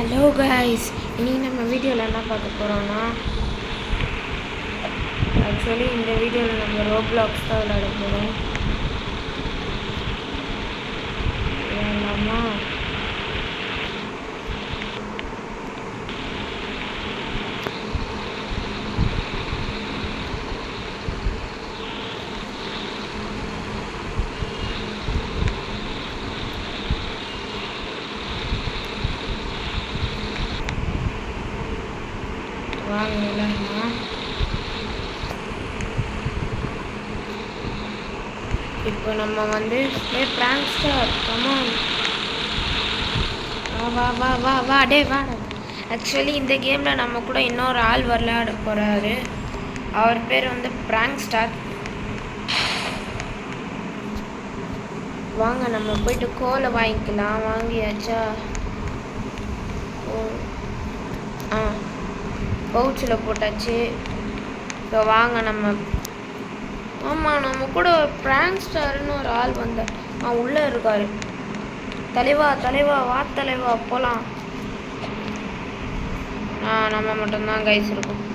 Hello guys, இன்றைக்கி நம்ம வீடியோவில் என்ன பார்க்க போகிறோன்னா, ஆக்சுவலி இந்த வீடியோவில் நம்ம ரோப்ளாக்ஸ் தான் விளையாட போகிறோம். வேணாமா? வாங்க விளையாடலாம். இப்போ நம்ம வந்து பிராங்க் ஸ்டார் கமான் வா வா வா வா டே வாடா. ஆக்சுவலி இந்த கேமில் நம்ம கூட இன்னொரு ஆள் விளையாட போகிறாரு. அவர் பேர் வந்து பிராங்க் ஸ்டார். வாங்க நம்ம போயிட்டு கோலை வாங்கிக்கலாம். வாங்கியாச்சா? பவுச்சில் போட்டாச்சு. இப்போ வாங்க நம்ம நம்ம கூட பிராங்க் ஸ்டார்னு ஒரு ஆள் வந்தார். உள்ளே இருக்காரு. தலைவா வா தலைவா போகலாம். நம்ம மட்டும்தான் கைஸ் இருக்கோம்.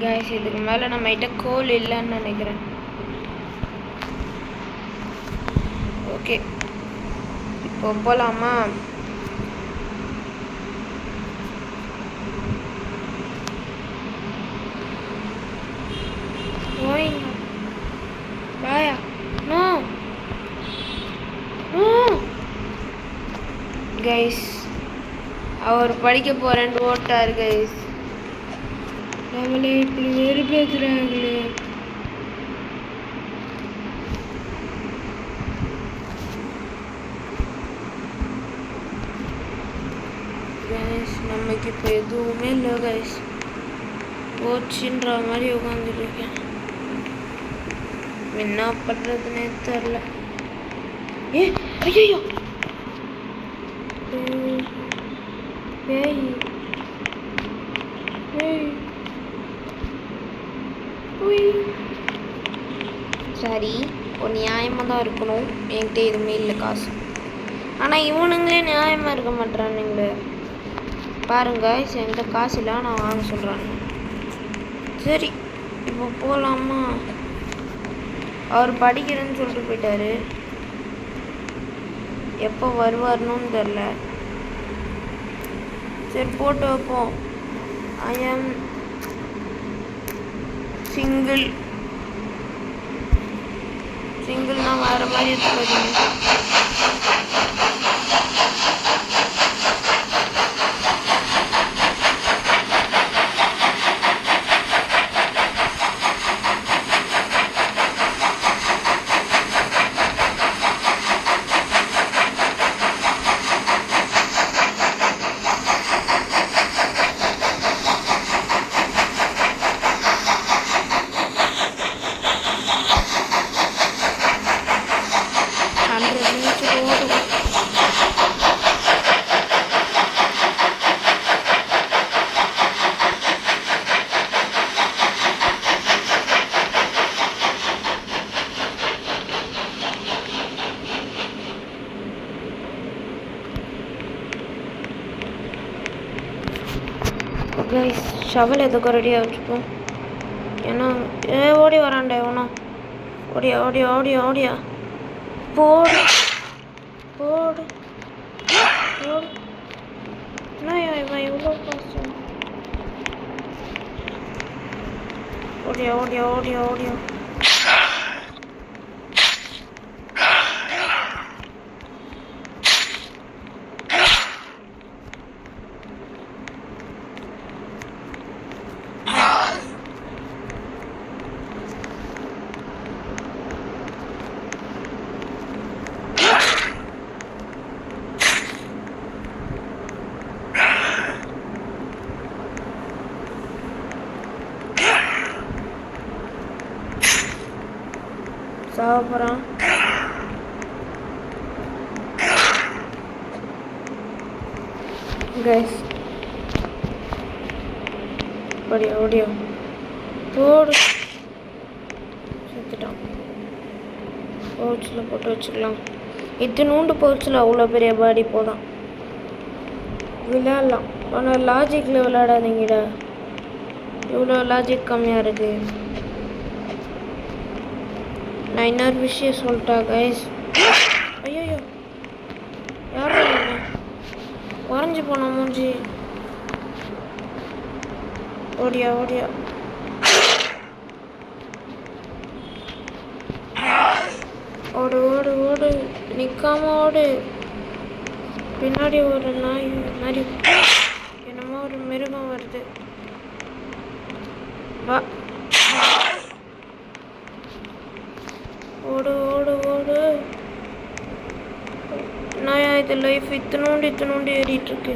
கைஸ், இதுக்கு மேலே நம்மகிட்ட கோல் இல்லைன்னு நினைக்கிறேன். ஓகே, இப்போ போகலாமா? பாயா நோ கைஸ், அவர் படிக்க போறேன்னு ஓட்டாரு கைஸ். நம்மளே இப்படி வேறு பேசுறாங்களே. கைஸ், நமக்கு இப்போ எதுவுமே இல்லை கைஸ். போச்சுன்ற மாதிரி உட்காந்துருக்கேன். என்ன பண்ணுறதுன்னே தெரில. ஐயோ பேய் பேய். சரி, ஒரு நியாயமாக தான் இருக்கணும். என்கிட்ட எதுவுமே இல்லை காசு. ஆனால் இவனுங்களே நியாயமாக இருக்க மாட்டானுங்களே. பாருங்க, என்கிட்ட காசு இல்லை, நான் வாங்க சொல்கிறாங்க. சரி, இப்போ போகலாமா? அவர் படிக்கிறேன்னு சொல்லிட்டு போயிட்டாரு. எப்போ வருவார்னு தெரில. சரி, போட்டு வைப்போம். ஐ ஆம் சிங்கிள்னா வேறு மாதிரி எடுத்துக்காதீங்க. கைஸ், ஷவல் எதுக்கு ரெடியாக வச்சுப்போம். ஏன்னா ஓடி வரான்டா இவனா. ஓடியா ஓடியா ஓடியா ஓடியா போடு போடு போடு. என்ன இவன் இவ்வளோ காசு? ஓடியா ஓடியா ஓடியா ஓடியா. சாவ போகிறான். கைஸ் ஓடியா ஓடியா போடு. செத்துட்டான். பவுச்சில் போட்டு வச்சுக்கலாம். இத்தினூண்டு பவுச்சில் அவ்வளோ பெரிய பாடி போதான். விளையாடலாம், ஆனால் லாஜிக்கில் விளையாடாதீங்கடா. இவ்வளோ லாஜிக் கம்மியாக இருக்கு. நான் இன்னொரு விஷயம் சொல்லிட்டா கைஸ். ஐயோ யாரும் உறைஞ்சி போன மூஞ்சி. ஓடியா ஓடியா. ஓடு ஓடு ஓடு, நிற்காம ஓடு. பின்னாடி ஒரு நாய் மாதிரி என்னமோ ஒரு மிருகம் வருது. வா ஓடு ஓடு ஓடு. நாயா இது லைஃப் இத்தினோண்டு ஏறிட்டு இருக்கு.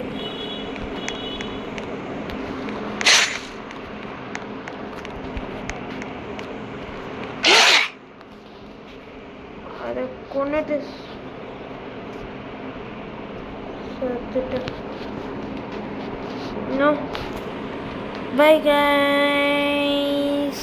அதை கொண்டுட்டு செத்துட்டேன். No. Bye guys.